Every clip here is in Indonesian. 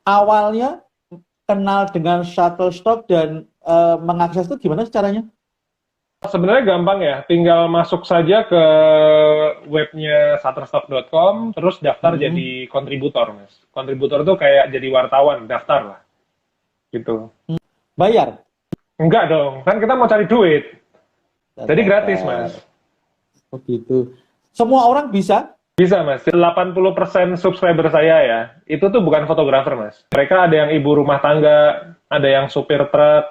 awalnya kenal dengan Shutterstock dan mengakses itu gimana caranya? Sebenarnya gampang ya, tinggal masuk saja ke webnya shutterstock.com, terus daftar Hmm. jadi kontributor, Mas. Kontributor tuh kayak jadi wartawan, daftar lah, gitu. Bayar? Enggak dong, kan kita mau cari duit, jadi gratis, Mas. Daftar. Oh gitu. Semua orang bisa? Bisa, Mas. 80% subscriber saya ya, itu tuh bukan fotografer, Mas. Mereka ada yang ibu rumah tangga, ada yang supir truk,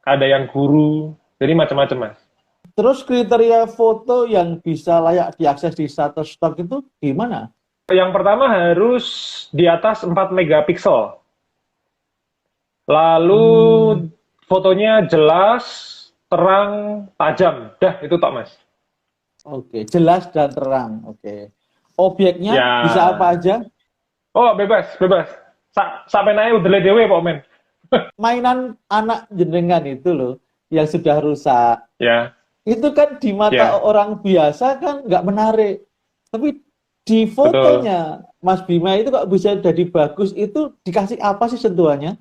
ada yang guru, jadi macam-macam, Mas. Terus kriteria foto yang bisa layak diakses di Shutterstock itu gimana? Yang pertama harus di atas 4 megapiksel. Lalu Hmm, fotonya jelas, terang, tajam. Dah, itu tok, Mas. oke, jelas dan terang. Oke. Objeknya bisa apa Ya. aja? Oh, bebas, bebas. Sampai naik udah dewe, Pak Men. Mainan anak jenengan itu loh yang sudah rusak. Ya, Itu kan di mata ya, orang biasa kan nggak menarik. Tapi di betul. fotonya Mas Bima itu kok bisa jadi bagus itu dikasih apa sih sentuhannya?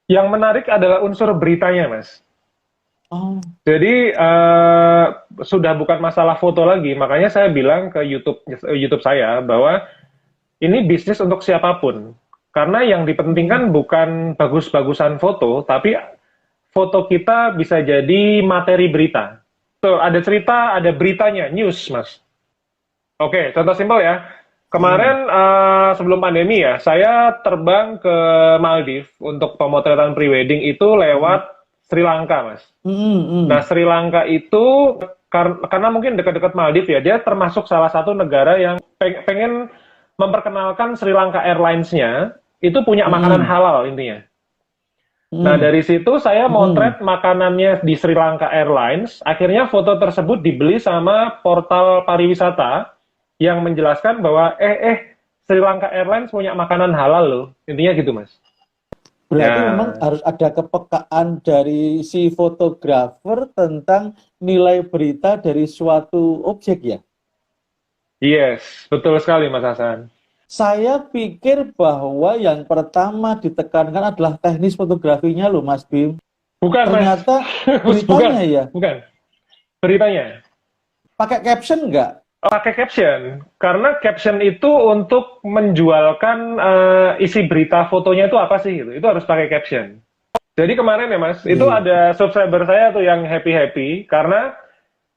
Yang menarik adalah unsur beritanya, Mas. Oh, Jadi sudah bukan masalah foto lagi, makanya saya bilang ke YouTube saya bahwa ini bisnis untuk siapapun. Karena yang hmm, dipentingkan bukan bagus-bagusan foto, tapi foto kita bisa jadi materi berita. Tuh, ada cerita, ada beritanya, news, Mas. Oke, contoh simpel ya. hmm, Kemarin sebelum pandemi ya, saya terbang ke Maldives untuk pemotretan prewedding itu hmm, lewat Sri Lanka, Mas. hmm, Nah, hmm, Sri Lanka itu karena mungkin dekat-dekat Maldives ya, dia termasuk salah satu negara yang pengen memperkenalkan Sri Lanka Airlines-nya itu punya makanan hmm, halal intinya. Nah, hmm, dari situ saya hmm. motret makanannya di Sri Lanka Airlines. Akhirnya foto tersebut dibeli sama portal pariwisata yang menjelaskan bahwa Sri Lanka Airlines punya makanan halal loh. Intinya gitu, Mas. Berarti memang Ya, harus ada kepekaan dari si fotografer tentang nilai berita dari suatu objek ya. yes, betul sekali Mas Hasan. Saya pikir bahwa yang pertama ditekankan adalah teknis fotografinya loh Mas Bim. Bukan, Mas. Ternyata Bukan, beritanya ya. bukan. Beritanya. Pakai caption nggak? Pakai caption, karena caption itu untuk menjualkan isi berita fotonya itu apa sih gitu. Itu harus pakai caption. Jadi kemarin ya Mas, itu Iya. ada subscriber saya tuh yang happy-happy karena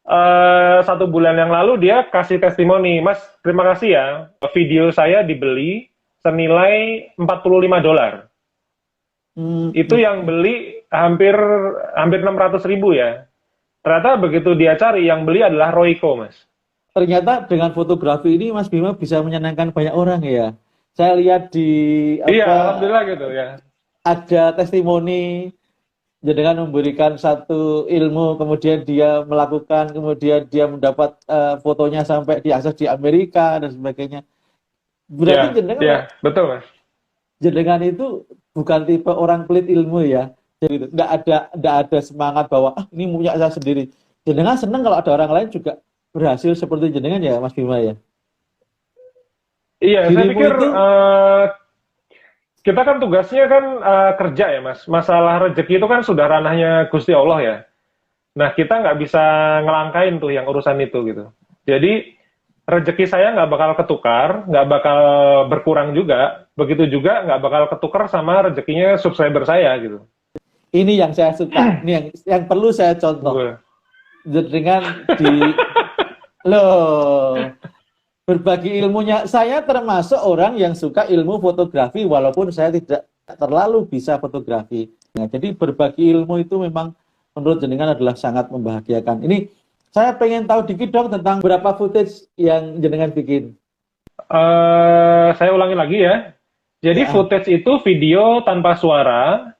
1 bulan yang lalu dia kasih testimoni, Mas, terima kasih ya, video saya dibeli senilai $45. Hmm, Itu yang beli hampir hampir 600.000 ya. Ternyata begitu dia cari, yang beli adalah Royco, Mas. ternyata dengan fotografi ini Mas Bima bisa menyenangkan banyak orang ya. Saya lihat di Iya, apa alhamdulillah gitu ya. ada testimoni dengan memberikan satu ilmu, kemudian dia melakukan, kemudian dia mendapat fotonya sampai diakses di Amerika dan sebagainya. Berarti Ya, jenengan ya, betul Mas. jenengan itu bukan tipe orang pelit ilmu ya. Jadi itu nggak ada semangat bahwa ini punya saya sendiri. Jenengan senang kalau ada orang lain juga berhasil seperti jenengan ya Mas Bima ya. Iya, saya Dirimu pikir itu kita kan tugasnya kan kerja ya Mas. Masalah rezeki itu kan sudah ranahnya Gusti Allah ya. Nah, kita nggak bisa ngelangkain tuh yang urusan itu gitu. Jadi rezeki saya nggak bakal ketukar, nggak bakal berkurang juga. Begitu juga nggak bakal ketukar sama rezekinya subscriber saya gitu. ini yang saya suka, ini yang perlu saya contoh. Gue. Dengan di loh berbagi ilmunya. Saya termasuk orang yang suka ilmu fotografi walaupun saya tidak terlalu bisa fotografi. Nah, jadi berbagi ilmu itu memang menurut jenengan adalah sangat membahagiakan. Ini saya pengen tahu dikit dong tentang berapa footage yang jenengan bikin. Saya ulangi lagi ya. Jadi Ya. footage itu video tanpa suara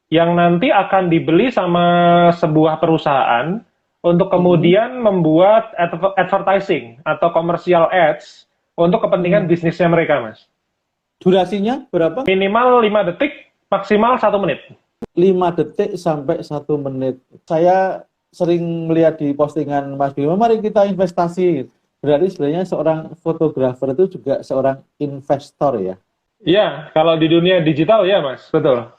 yang nanti akan dibeli sama sebuah perusahaan untuk Mm-mm. kemudian membuat advertising atau commercial ads untuk kepentingan Mm. bisnisnya mereka, Mas. Durasinya berapa? Minimal 5 detik, maksimal 1 menit. 5 detik sampai 1 menit. Saya sering melihat di postingan Mas Bima, mari kita investasi. Berarti sebenarnya seorang fotografer itu juga seorang investor ya. Iya, kalau di dunia digital ya Mas, betul.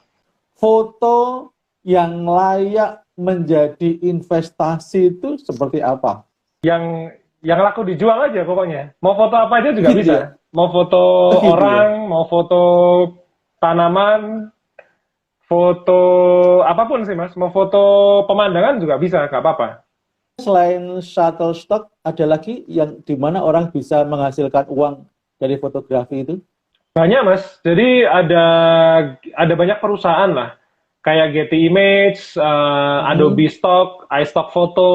Foto yang layak menjadi investasi itu seperti apa? Yang laku dijual aja pokoknya. Mau foto apa aja juga Gitu ya? bisa. Mau foto Oh gitu ya? orang, mau foto tanaman, foto apapun sih Mas. Mau foto pemandangan juga bisa, nggak apa-apa. Selain Shutterstock, ada lagi yang di mana orang bisa menghasilkan uang dari fotografi itu? Banyak Mas. Jadi ada banyak perusahaan lah. Kayak Getty Image, Hmm. Adobe Stock, iStock Photo,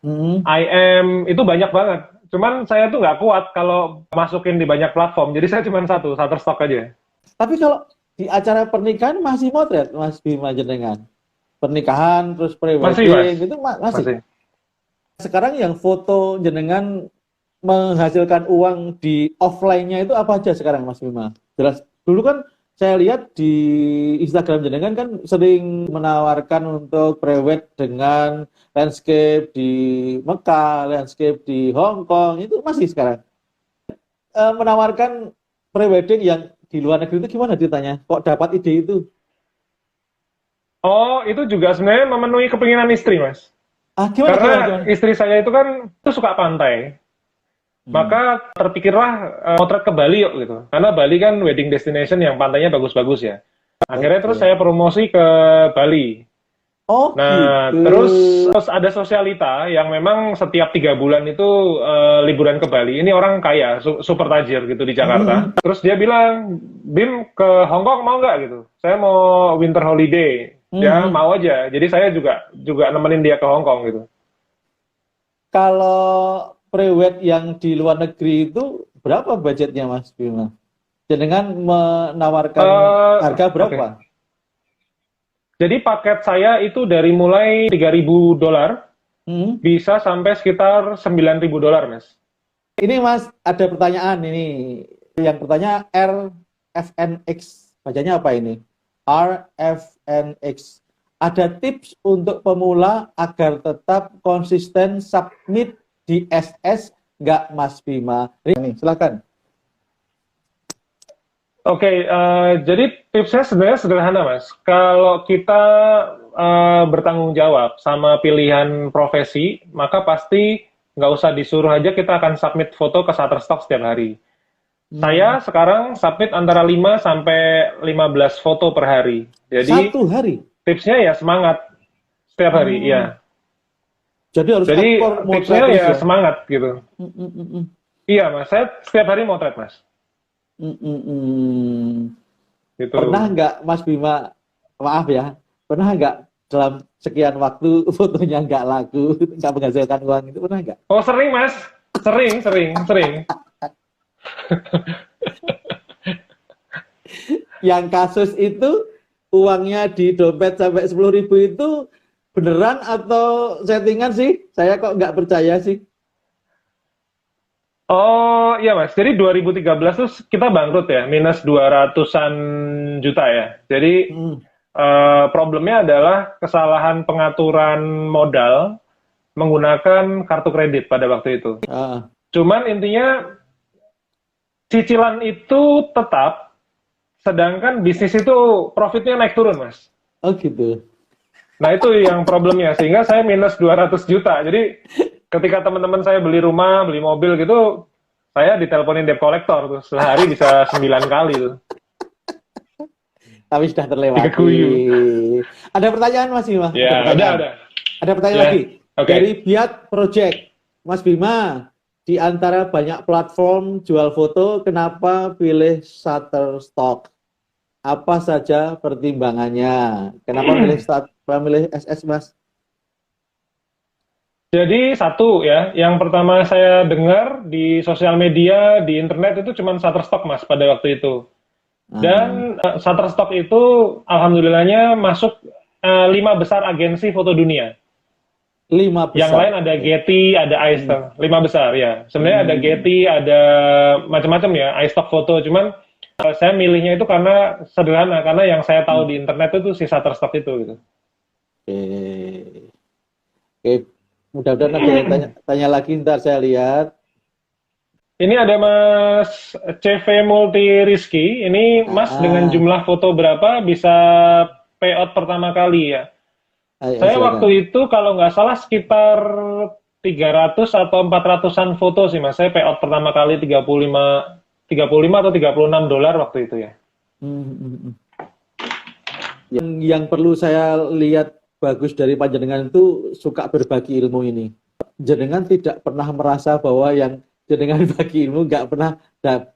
Hmm. IM, itu banyak banget. Cuman saya tuh nggak kuat kalau masukin di banyak platform. Jadi saya cuma satu, Shutterstock aja. Tapi kalau di acara pernikahan masih motret, Mas Bima jenengan. Pernikahan, terus Masih Mas, pre-wedding, itu masih. masih. Sekarang yang foto jenengan menghasilkan uang di offline-nya itu apa aja sekarang, Mas Bima? Jelas. Dulu kan saya lihat di Instagram jenengan kan sering menawarkan untuk prewed dengan landscape di Mekah, landscape di Hong Kong, itu masih sekarang. Menawarkan prewedding yang di luar negeri itu gimana ditanya? Kok dapat ide itu? Oh, itu juga sebenarnya memenuhi kepinginan istri, Mas. Ah, gimana, gimana, Karena gimana? istri saya itu kan tuh suka pantai. Hmm. Maka terpikirlah potret ke Bali yuk gitu. Karena Bali kan wedding destination yang pantainya bagus-bagus ya. Akhirnya terus Oke. saya promosi ke Bali. Oh Nah, gitu. terus ada sosialita yang memang setiap 3 bulan itu liburan ke Bali. Ini orang kaya, super tajir gitu di Jakarta. Hmm. Terus dia bilang, Bim ke Hong Kong mau nggak gitu? Saya mau winter holiday. Ya Hmm. mau aja. Jadi saya juga juga nemenin dia ke Hong Kong gitu. Kalau prewed yang di luar negeri itu berapa budgetnya, Mas Bima? Dengan menawarkan Eh, harga Oke. berapa? Jadi paket saya itu dari mulai $3.000 Hmm. bisa sampai sekitar $9.000, Mas. Ini Mas, ada pertanyaan ini. Yang bertanya RFNX. Bacanya apa ini? RFNX. Ada tips untuk pemula agar tetap konsisten submit di SS nggak Mas Bima? Ini, silakan. Oke, jadi tipsnya sebenarnya sederhana, Mas. Kalau kita bertanggung jawab sama pilihan profesi, maka pasti nggak usah disuruh aja kita akan submit foto ke Shutterstock setiap hari. Hmm. Saya sekarang submit antara 5 sampai 15 foto per hari. Jadi Satu hari. tipsnya ya semangat setiap hari, Hmm. iya. Jadi harus Jadi ekspor motret tipsnya terus ya ya. semangat gitu. Hmm, hmm, hmm, hmm. Iya, Mas. Saya setiap hari motret, Mas. Hmm, hmm, hmm. Gitu. Pernah nggak Mas Bima, maaf ya, pernah nggak dalam sekian waktu fotonya nggak laku, nggak menghasilkan uang itu pernah nggak? Oh, sering, Mas. Sering, sering, sering. Yang kasus itu uangnya di dompet sampai 10.000 itu beneran atau settingan sih? Saya kok nggak percaya sih. Oh, iya, Mas. Jadi 2013 tuh kita bangkrut ya, minus 200-an juta ya. Jadi Hmm. problemnya adalah kesalahan pengaturan modal menggunakan kartu kredit pada waktu itu. Ah. Cuman intinya cicilan itu tetap, sedangkan bisnis itu profitnya naik turun, Mas. Oh gitu. Nah, itu yang problemnya. Sehingga saya minus 200 juta. Jadi ketika teman-teman saya beli rumah, beli mobil gitu, saya diteleponin debt collector tuh. Sehari bisa 9 kali tuh. Tapi sudah terlewati. Dikeguyu. Ada pertanyaan Mas Bima? Ada Ya, pertanyaan. ada. Ada pertanyaan Ya, lagi. oke. Dari Biat Project. Mas Bima, di antara banyak platform jual foto, kenapa pilih Shutterstock? Apa saja pertimbangannya? Kenapa milih SS, Mas? Jadi satu ya, yang pertama saya dengar di sosial media, di internet itu cuma Shutterstock Mas pada waktu itu. Aha. Dan Shutterstock itu alhamdulillahnya masuk 5 besar agensi foto dunia. Lima Yang besar. lain ada Getty, ada Hmm. iStock, 5 besar ya. Sebenarnya ada Hmm. Getty, ada macam-macam ya, iStock foto. Cuman saya milihnya itu karena sederhana, karena yang saya tahu Hmm. di internet itu si Shutterstock itu gitu. Oke. Oke. Mudah-mudahan ada yang tanya lagi, ntar saya lihat. Ini ada Mas CV Multi Rizky. Ini Mas dengan Ah, jumlah foto berapa bisa payout pertama kali ya? ayo Saya silakan. waktu itu kalau nggak salah sekitar 300 atau 400-an foto sih Mas. Saya payout pertama kali 35 atau $36 waktu itu ya. Hmm, hmm, hmm. Yang perlu saya lihat bagus dari panjenengan itu suka berbagi ilmu ini. Jenengan tidak pernah merasa bahwa yang jenengan bagi ilmu nggak pernah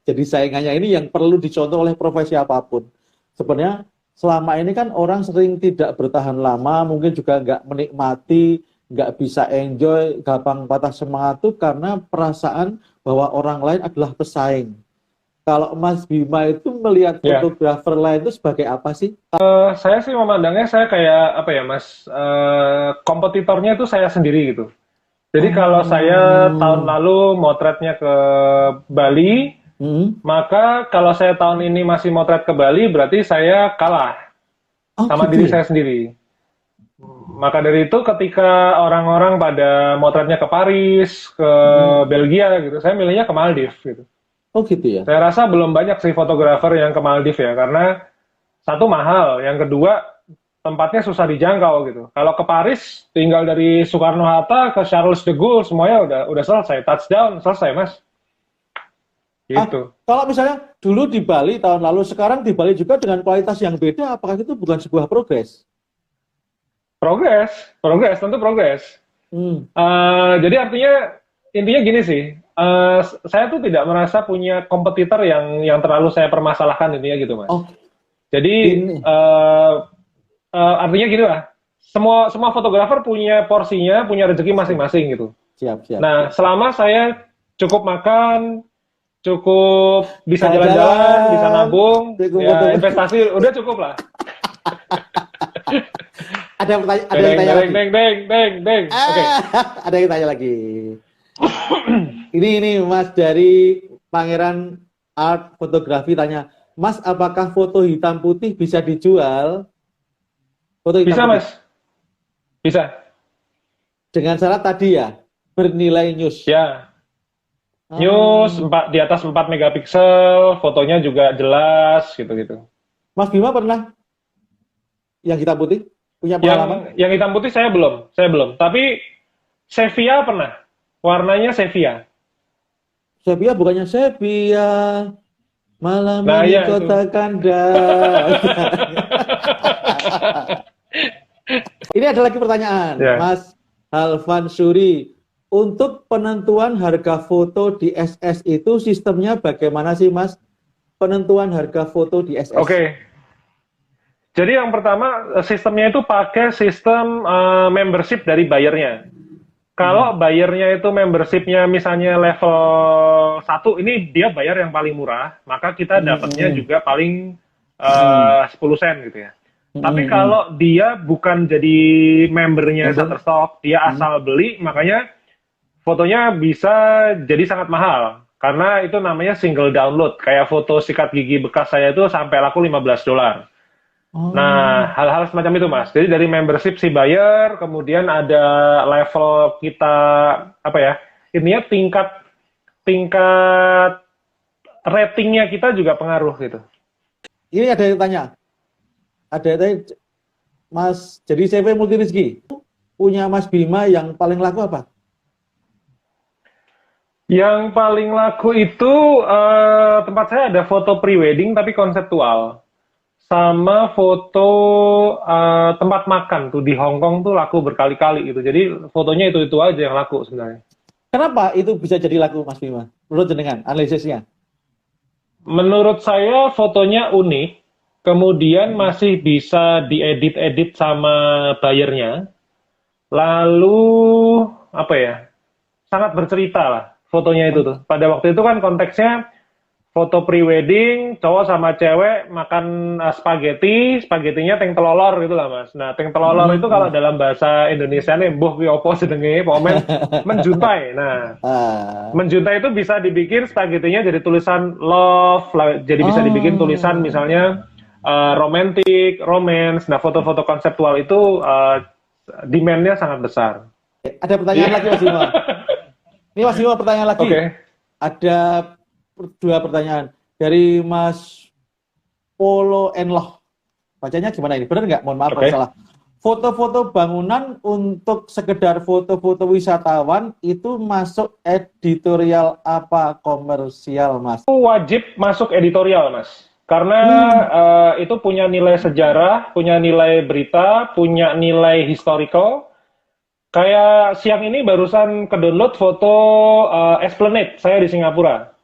jadi saingannya, ini yang perlu dicontoh oleh profesi apapun. Sebenarnya selama ini kan orang sering tidak bertahan lama, mungkin juga nggak menikmati, nggak bisa enjoy, gampang patah semangat tuh karena perasaan bahwa orang lain adalah pesaing. Kalau Mas Bima itu melihat Ya, fotografer lain itu sebagai apa sih? saya sih memandangnya saya kayak apa ya Mas, kompetitornya itu saya sendiri gitu. Jadi kalau saya tahun Oh, lalu motretnya ke Bali, hmm. maka kalau saya tahun ini masih motret ke Bali, berarti saya kalah Oh sama gitu diri ya? saya sendiri. Maka dari itu ketika orang-orang pada motretnya ke Paris, ke Hmm. Belgia gitu, saya milihnya ke Maldives gitu. Oh gitu ya? Saya rasa belum banyak sih fotografer yang ke Maldives ya, karena satu mahal, yang kedua tempatnya susah dijangkau gitu. Kalau ke Paris, tinggal dari Soekarno-Hatta ke Charles de Gaulle semuanya udah selesai, touchdown selesai mas, gitu. Kalau misalnya dulu di Bali tahun lalu, sekarang di Bali juga dengan kualitas yang beda, apakah itu bukan sebuah progres? Progres, progres, tentu progres. Hmm. Jadi artinya intinya gini sih, saya tuh tidak merasa punya kompetitor yang terlalu saya permasalahkan intinya gitu mas. Oh Jadi ini, artinya gini lah, semua semua fotografer punya porsinya, punya rezeki siap, masing-masing gitu. siap, siap, Nah, siap. selama saya cukup makan, cukup bisa jalan-jalan, bisa Jalan-jalan, nabung, cukup ya foto. investasi udah cukup lah. Ada yang Deng, tanya deng, lagi. deng, deng, deng, deng. Oke. Ada yang tanya lagi. Ini Mas dari Pangeran Art Fotografi tanya, Mas, apakah foto hitam putih bisa dijual? Foto hitam Bisa, putih. Mas. Bisa. Dengan syarat tadi ya, bernilai news. Ya. News Hmm. 4, di atas 4 megapiksel, fotonya juga jelas gitu-gitu. Mas Bima pernah yang hitam putih? Punya Yang pengalaman? yang hitam putih saya belum, saya belum. Tapi sepia pernah. Warnanya sepia. Sepia bukannya sepia. Malam Nah, ini ya itu. kota kandas. Ini ada lagi pertanyaan, Ya. Mas Halvan Suri. Untuk penentuan harga foto di SS itu sistemnya bagaimana sih, Mas? Penentuan harga foto di SS. Oke. Jadi yang pertama sistemnya itu pakai sistem membership dari bayarnya. Kalau Hmm. bayarnya itu membershipnya misalnya level 1, ini dia bayar yang paling murah, maka kita Hmm, dapatnya hmm, juga paling hmm, 10 sen gitu ya. hmm, Tapi hmm. kalau dia bukan jadi membernya Member? Shutterstock, dia Hmm. asal beli, makanya fotonya bisa jadi sangat mahal. Karena itu namanya single download. Kayak foto sikat gigi bekas saya itu sampai laku $15. Nah, Oh, hal-hal semacam itu, Mas. Jadi dari membership si buyer, kemudian ada level kita apa ya? Intinya tingkat tingkat ratingnya kita juga pengaruh gitu. ini ada yang tanya. Ada yang tanya, Mas, jadi CV Multi Rizky punya Mas Bima yang paling laku apa? Yang paling laku itu tempat saya ada foto pre-wedding tapi konseptual. Sama foto tempat makan tuh di Hong Kong tuh laku berkali-kali gitu. Jadi fotonya itu-itu aja yang laku sebenarnya. Kenapa itu bisa jadi laku, Mas Bima? Menurut jenengan, analisisnya. Menurut saya fotonya unik, kemudian Hmm. masih bisa diedit-edit sama bayarnya. Lalu apa ya? Sangat bercerita lah fotonya itu tuh. Pada waktu itu kan konteksnya foto pre-wedding, cowok sama cewek makan spaghetti, spaghettinya teng telolor gitu lah mas. Nah, teng telolor itu kalau Hmm. dalam bahasa Indonesia nih, mbuh ki opo sedenge, pomen menjuntai. Nah, Ah. menjuntai itu bisa dibikin spagettinya jadi tulisan love, jadi bisa dibikin tulisan Oh. misalnya romantic, romance. Nah, foto-foto konseptual itu demand-nya sangat besar. Ada pertanyaan Iya. lagi, Mas Bima. Ini Mas Bima pertanyaan lagi. Oke. ada dua pertanyaan dari Mas Polo Enloh. Bacanya gimana ini? Benar nggak? Mohon maaf kalau Oke. salah. Foto-foto bangunan untuk sekedar foto-foto wisatawan itu masuk editorial apa komersial, Mas? Itu wajib masuk editorial, Mas. Karena itu punya nilai sejarah, punya nilai berita, punya nilai historical. Kayak siang ini barusan ke-download foto Esplanade saya di Singapura.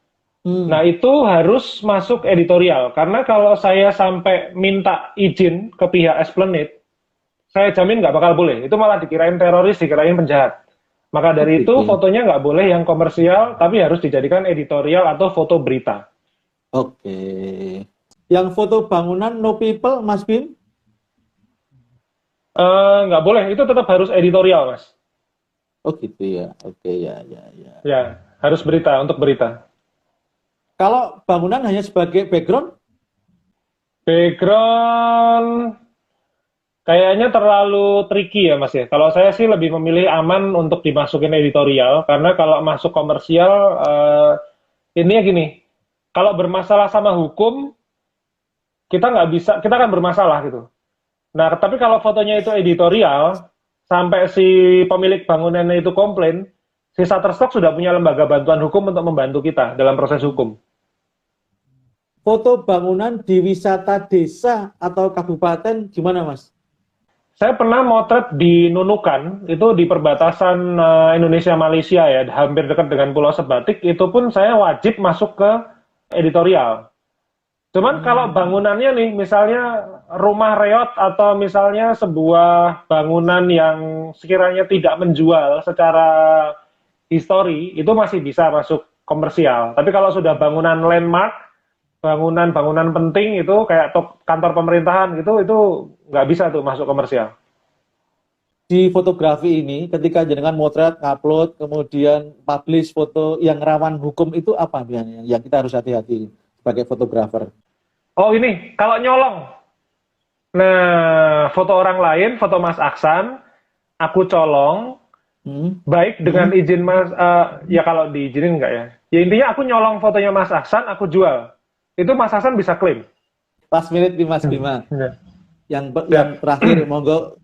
Nah, itu harus masuk editorial. Karena kalau saya sampai minta izin ke pihak Esplanade, saya jamin nggak bakal boleh. Itu malah dikirain teroris, dikirain penjahat. Maka dari itu fotonya nggak boleh yang komersial, tapi harus dijadikan editorial atau foto berita. Oke. Yang foto bangunan no people, Mas Bim? Nggak boleh, itu tetap harus editorial, Mas. Oh gitu ya. Oke ya. Ya, harus berita, untuk berita. Kalau bangunan hanya sebagai background? Background kayaknya terlalu tricky ya, Mas ya. Kalau saya sih lebih memilih aman untuk dimasukin editorial, karena kalau masuk komersial, ini ya gini, kalau bermasalah sama hukum, kita nggak bisa, kita akan bermasalah gitu. Nah, tapi kalau fotonya itu editorial, sampai si pemilik bangunannya itu komplain, si Shutterstock sudah punya lembaga bantuan hukum untuk membantu kita dalam proses hukum. Foto bangunan di wisata desa atau kabupaten gimana, Mas? Saya pernah motret di Nunukan, itu di perbatasan Indonesia-Malaysia ya, hampir dekat dengan Pulau Sebatik, itu pun saya wajib masuk ke editorial. Cuman kalau bangunannya nih, misalnya rumah reot atau misalnya sebuah bangunan yang sekiranya tidak menjual secara histori, itu masih bisa masuk komersial. Tapi kalau sudah bangunan landmark, bangunan-bangunan penting itu kayak kantor pemerintahan gitu, itu nggak bisa tuh masuk komersial. Di fotografi ini, ketika jenengan motret, upload, kemudian publish foto yang rawan hukum itu apa yang kita harus hati-hati sebagai fotografer? Oh ini, kalau nyolong. Nah, foto orang lain, foto Mas Aksan, aku colong, baik dengan izin Mas, ya kalau diizinin enggak ya. Ya intinya aku nyolong fotonya Mas Aksan, aku jual. Itu Mas Aksan bisa klaim. Last minute di Mas Bima. Yang terakhir, monggo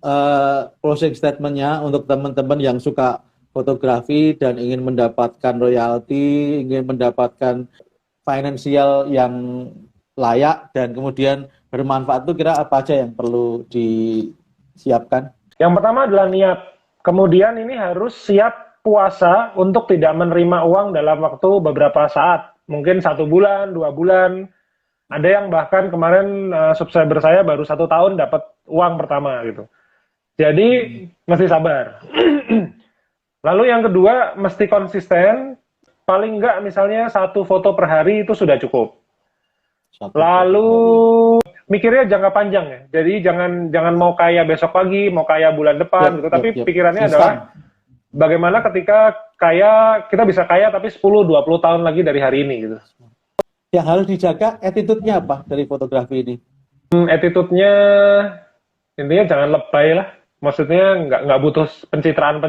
closing statement-nya untuk teman-teman yang suka fotografi dan ingin mendapatkan royalti, ingin mendapatkan finansial yang layak dan kemudian bermanfaat, itu kira apa aja yang perlu disiapkan? Yang pertama adalah niat. Kemudian ini harus siap puasa untuk tidak menerima uang dalam waktu beberapa saat. Mungkin 1 bulan, 2 bulan. Ada yang bahkan kemarin subscriber saya baru 1 tahun dapat uang pertama gitu. Jadi mesti sabar. Lalu yang kedua mesti konsisten. Paling enggak misalnya 1 foto per hari itu sudah cukup. Lalu mikirnya jangka panjang ya. Jadi jangan mau kaya besok pagi, mau kaya bulan depan gitu. Tapi pikirannya adalah bagaimana ketika kaya, kita bisa kaya tapi 10-20 tahun lagi dari hari ini gitu. Yang harus dijaga attitude-nya apa dari fotografi ini? Attitude-nya intinya jangan lebay lah. Maksudnya nggak butuh pencitraan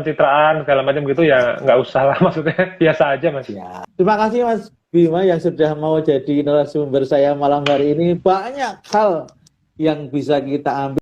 segala macam gitu ya, nggak usah lah, maksudnya biasa aja Mas. Ya. Terima kasih Mas Bima yang sudah mau jadi narasumber saya malam hari ini. Banyak hal yang bisa kita ambil